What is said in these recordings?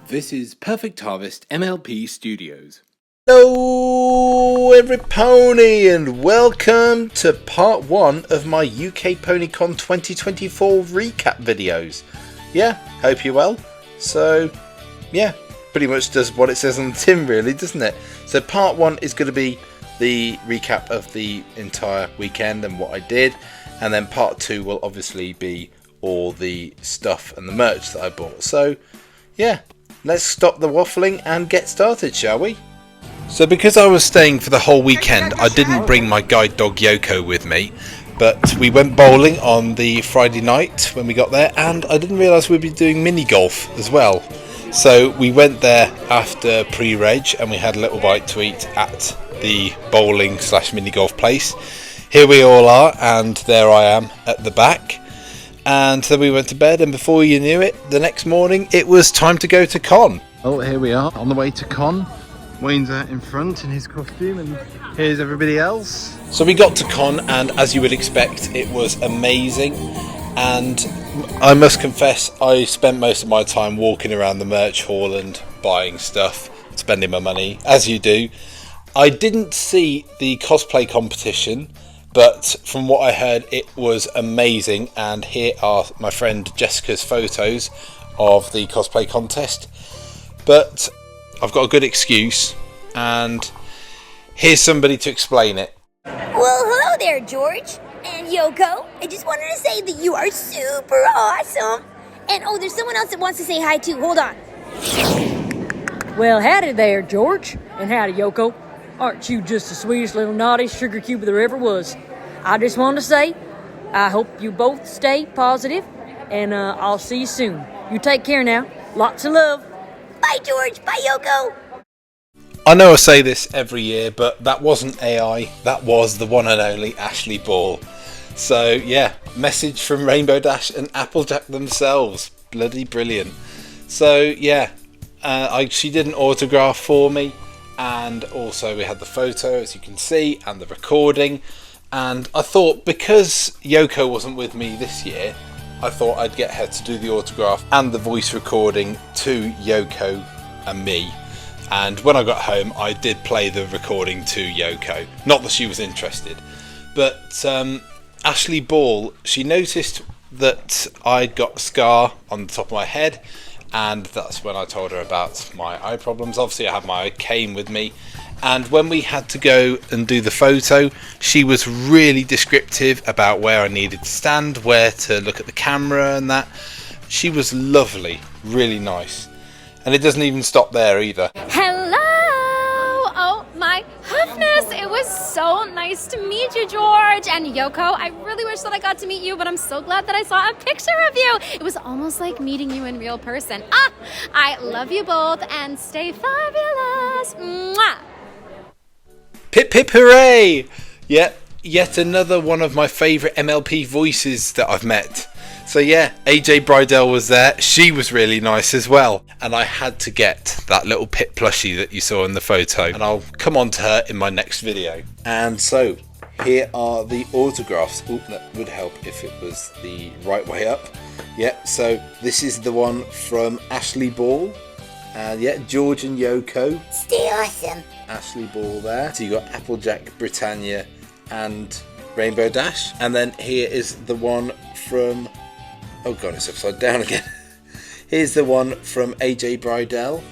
This is Perfect Harvest MLP Studios. Hello every pony and welcome to part 1 of my UK PonyCon 2024 recap videos. Yeah, hope you're well. So yeah, pretty much does what it says on the tin really, doesn't it? So part 1 is going to be the recap of the entire weekend and what I did, and then part 2 will obviously be all the stuff and the merch that I bought. So yeah, let's stop the waffling and get started, shall we? So because I was staying for the whole weekend, I didn't bring my guide dog Yoko with me, but we went bowling on the Friday night when we got there, and I didn't realise we'd be doing mini golf as well. So we went there after pre-reg and we had a little bite to eat at the bowling / mini golf place. Here we all are, and there I am at the back. And then we went to bed, and before you knew it, the next morning it was time to go to con. Oh, here we are on the way to con. Wayne's out in front in his costume, and here's everybody else. So we got to con, and as you would expect, it was amazing. And I must confess, I spent most of my time walking around the merch hall and buying stuff, spending my money, as you do. I didn't see the cosplay competition, but from what I heard, it was amazing. And here are my friend Jessica's photos of the cosplay contest. But I've got a good excuse, and here's somebody to explain it. Well, hello there, George and Yoko. I just wanted to say that you are super awesome. And oh, there's someone else that wants to say hi too. Hold on. Well, howdy there, George, and howdy, Yoko. Aren't you just the sweetest little naughty sugar cube there ever was? I just wanted to say, I hope you both stay positive, and I'll see you soon. You take care now. Lots of love. Bye, George. Bye, Yoko. I know I say this every year, but that wasn't AI. That was the one and only Ashley Ball. So yeah, message from Rainbow Dash and Applejack themselves. Bloody brilliant. So yeah, she did an autograph for me, and also we had the photo, as you can see, and the recording. And I thought, because Yoko wasn't with me this year, I thought I'd get her to do the autograph and the voice recording to Yoko and me. And when I got home, I did play the recording to Yoko. Not that she was interested, but Ashley Ball, she noticed that I'd got a scar on the top of my head, and that's when I told her about my eye problems. Obviously I had my cane with me, and when we had to go and do the photo, she was really descriptive about where I needed to stand, where to look at the camera and that. She was lovely, really nice. And it doesn't even stop there either. Hello! Oh my goodness, it was so nice to meet you, George. And Yoko, I really wish that I got to meet you, but I'm so glad that I saw a picture of you. It was almost like meeting you in real person. I love you both, and stay fabulous. Mwah! Pip pip hooray! Yet another one of my favourite MLP voices that I've met. So yeah, AJ Bridell was there. She was really nice as well. And I had to get that little Pip plushie that you saw in the photo. And I'll come on to her in my next video. And so, here are the autographs. Ooh, that would help if it was the right way up. Yeah, so this is the one from Ashley Ball. And yeah, George and Yoko. Stay awesome. Ashley Ball there. So you got Applejack, Britannia, and Rainbow Dash. And then here is the one from... Oh god, it's upside down again. Here's the one from AJ Bridell,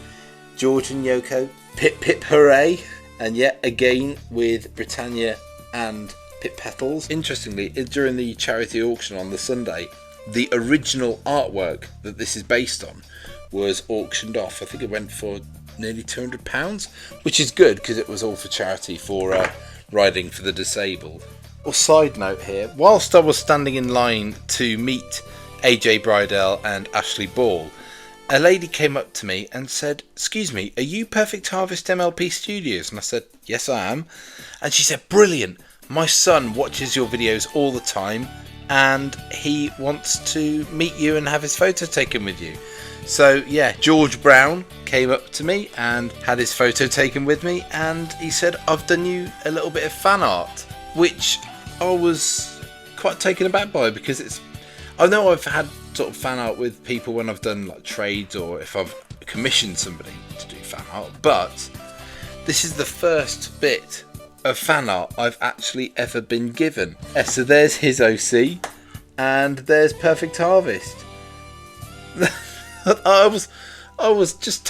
George and Yoko, Pip Pip Hooray, and yet again with Britannia and Pip Petals. Interestingly, during the charity auction on the Sunday, the original artwork that this is based on was auctioned off. I think it went for nearly £200, which is good because it was all for charity for Riding for the Disabled. Well, side note here, whilst I was standing in line to meet AJ Bridell and Ashley Ball, a lady came up to me and said, "Excuse me, are you Perfect Harvest MLP Studios?" And I said, "Yes, I am." And she said, "Brilliant, my son watches your videos all the time and he wants to meet you and have his photo taken with you." So yeah, George Brown came up to me and had his photo taken with me, and he said, "I've done you a little bit of fan art," which I was quite taken aback by, because it's, I know I've had sort of fan art with people when I've done like trades or if I've commissioned somebody to do fan art, but this is the first bit of fan art I've actually ever been given. So there's his OC, and there's Perfect Harvest. I was just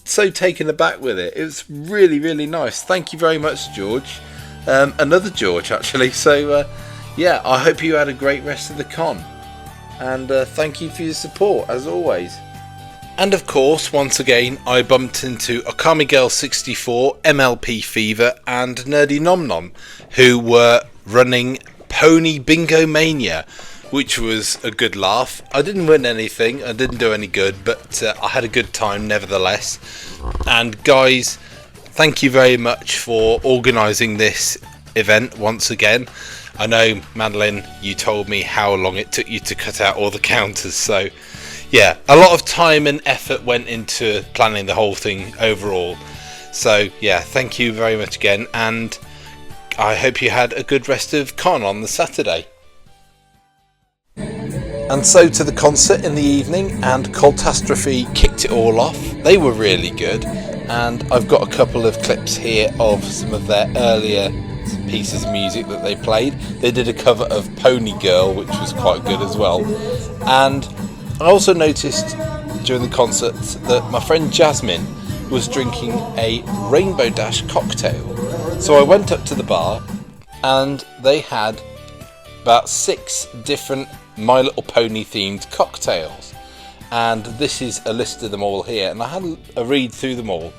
so taken aback with it. It was really, really nice. Thank you very much, George. Another George, actually. So yeah, I hope you had a great rest of the con, and thank you for your support as always. And of course, once again, I bumped into Okami Girl 64, MLP Fever, and Nerdy Nom Nom, who were running Pony Bingo Mania, which was a good laugh. I didn't win anything, I didn't do any good, but I had a good time nevertheless. And guys, thank you very much for organising this event once again. I know, Madeline, you told me how long it took you to cut out all the counters, so yeah, a lot of time and effort went into planning the whole thing overall. So yeah, thank you very much again, and I hope you had a good rest of con on the Saturday. And so to the concert in the evening, and Catastrophe kicked it all off. They were really good, and I've got a couple of clips here of some of their earlier pieces of music that they played. They did a cover of Pony Girl, which was quite good as well. And I also noticed during the concert that my friend Jasmine was drinking a Rainbow Dash cocktail. So I went up to the bar, and they had about 6 different My Little Pony themed cocktails, and this is a list of them all here, and I had a read through them all,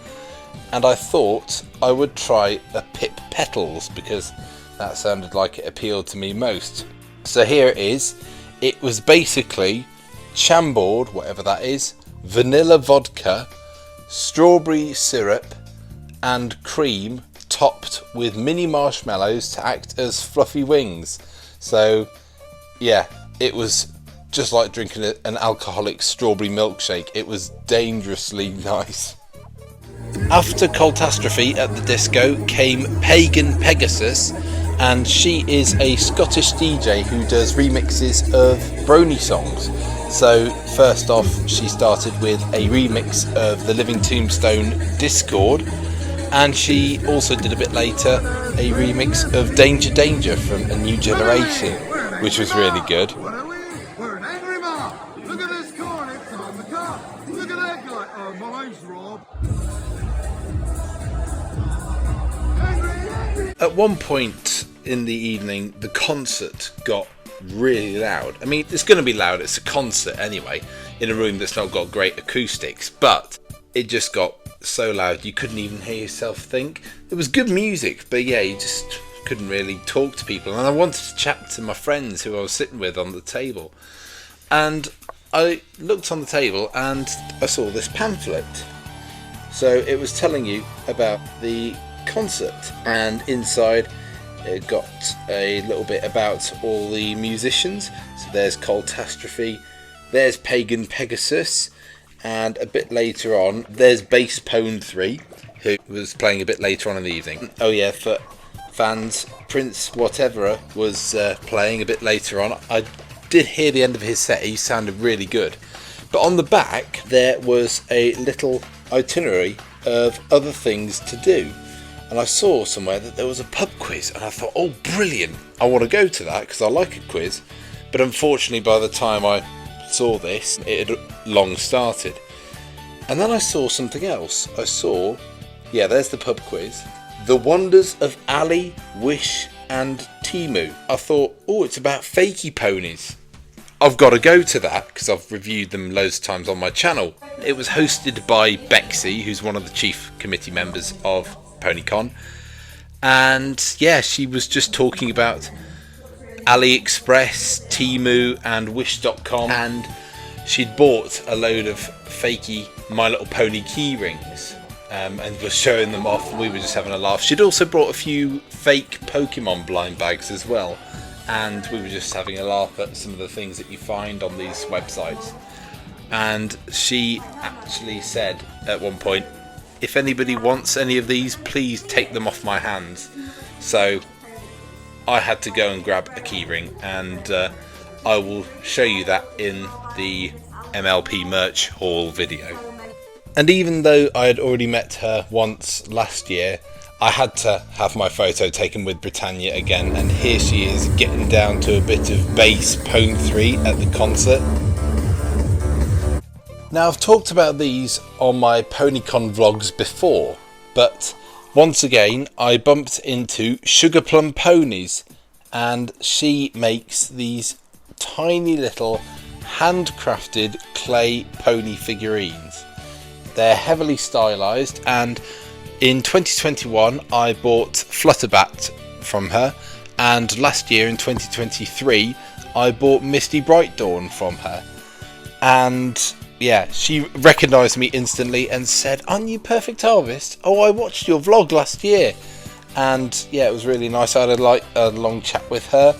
and I thought I would try a Pip Petals because that sounded like it appealed to me most. So here it is. It was basically Chambord, whatever that is, vanilla vodka, strawberry syrup and cream topped with mini marshmallows to act as fluffy wings. So yeah, it was just like drinking an alcoholic strawberry milkshake. It was dangerously nice. After Catastrophe at the disco came Pagan Pegasus, and she is a Scottish DJ who does remixes of Brony songs. So first off, she started with a remix of the Living Tombstone Discord, and she also did a bit later a remix of Danger Danger from A New Generation, which was really good. We're an angry mob. Look at this corn, it's on the car. Look at that guy. My name's Rob. At one point in the evening, the concert got really loud. I mean, it's going to be loud, it's a concert anyway, in a room that's not got great acoustics, but it just got so loud you couldn't even hear yourself think. It was good music, but yeah, you just couldn't really talk to people, and I wanted to chat to my friends who I was sitting with on the table, and I looked on the table and I saw this pamphlet. So it was telling you about the concert, and inside it got a little bit about all the musicians. So there's Catastrophe, there's Pagan Pegasus, and a bit later on there's Bass Pone 3, who was playing a bit later on in the evening. Oh yeah, for fans, Prince Whatever was playing a bit later on. I did hear the end of his set, he sounded really good. But on the back there was a little itinerary of other things to do. And I saw somewhere that there was a pub quiz, and I thought, oh brilliant, I want to go to that because I like a quiz. But unfortunately by the time I saw this, it had long started. And then I saw something else. I saw, yeah, there's the pub quiz, The Wonders of Ali, Wish and Timu. I thought, oh, it's about fakey ponies. I've got to go to that because I've reviewed them loads of times on my channel. It was hosted by Bexy, who's one of the chief committee members of PonyCon, and yeah, she was just talking about AliExpress, Temu and Wish.com, and she'd bought a load of fakey My Little Pony key rings and was showing them off, and we were just having a laugh. She'd also brought a few fake Pokemon blind bags as well, and we were just having a laugh at some of the things that you find on these websites. And she actually said at one point, if anybody wants any of these, please take them off my hands. So I had to go and grab a keyring, and I will show you that in the MLP merch haul video. And even though I had already met her once last year, I had to have my photo taken with Britannia again, and here she is getting down to a bit of bass Pone 3 at the concert. Now, I've talked about these on my PonyCon vlogs before, but once again I bumped into Plum Ponies, and she makes these tiny little handcrafted clay pony figurines. They're heavily stylized, and in 2021 I bought Flutterbat from her, and last year in 2023 I bought Misty Bright Dawn from her. And yeah, she recognised me instantly and said, "Aren't you Perfect Harvest? Oh, I watched your vlog last year." And yeah, it was really nice. I had a long chat with her,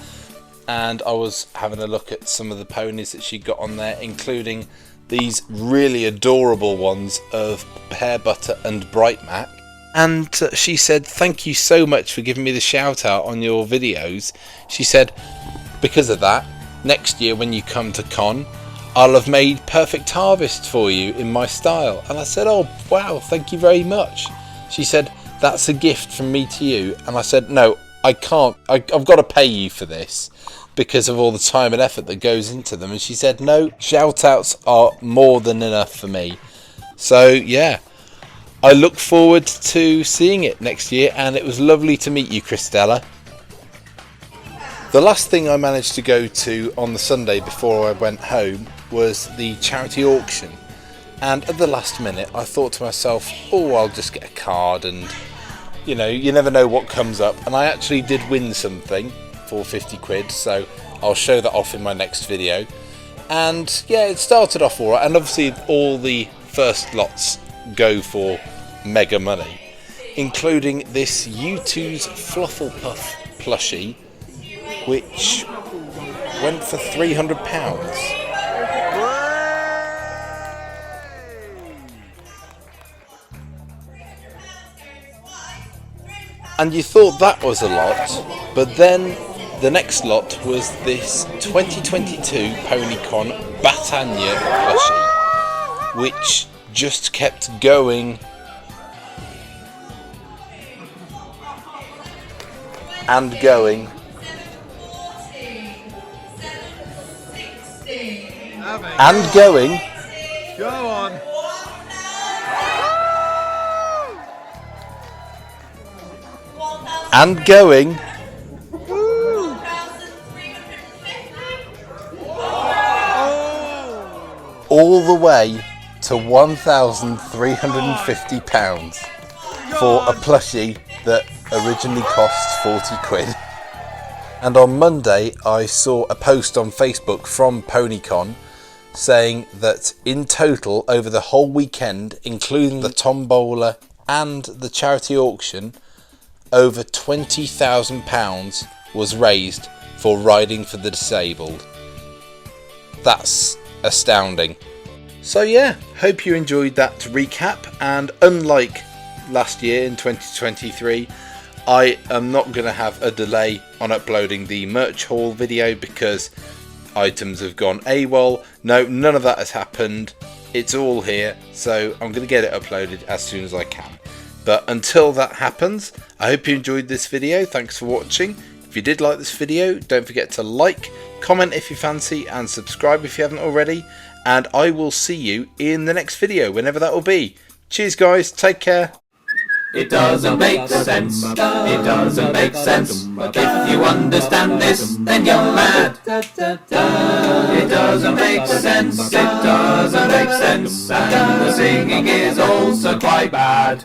and I was having a look at some of the ponies that she got on there, including these really adorable ones of Pear Butter and Bright Mac. And she said, "Thank you so much for giving me the shout out on your videos." She said, "Because of that, next year when you come to con, I'll have made Perfect Harvest for you in my style." And I said, "Oh wow, thank you very much." She said, "That's a gift from me to you." And I said, "No, I can't. I've got to pay you for this because of all the time and effort that goes into them." And she said, "No, shout outs are more than enough for me." So yeah, I look forward to seeing it next year, and it was lovely to meet you, Christella. The last thing I managed to go to on the Sunday before I went home was the charity auction, and at the last minute I thought to myself, oh, I'll just get a card, and you know, you never know what comes up. And I actually did win something for 50 quid, so I'll show that off in my next video. And yeah, it started off alright, and obviously all the first lots go for mega money, including this U2's Flufflepuff plushie, which went for £300. And you thought that was a lot, but then the next lot was this 2022 PonyCon Britannia plushie, which just kept going and going. And going. Go on. And going. All the way to £1,350 for a plushie that originally cost 40 quid. And on Monday I saw a post on Facebook from PonyCon saying that in total over the whole weekend, including the tombola and the charity auction, over £20,000 was raised for Riding for the Disabled. That's astounding. So yeah, hope you enjoyed that recap, and unlike last year in 2023, I am not going to have a delay on uploading the merch haul video because items have gone AWOL. No, none of that has happened. It's all here, so I'm going to get it uploaded as soon as I can. But until that happens, I hope you enjoyed this video. Thanks for watching. If you did like this video, don't forget to like, comment if you fancy, and subscribe if you haven't already. And I will see you in the next video, whenever that will be. Cheers guys, take care. It doesn't make sense, it doesn't make sense, but if you understand this, then you're mad. It doesn't make sense, it doesn't make sense, and the singing is also quite bad.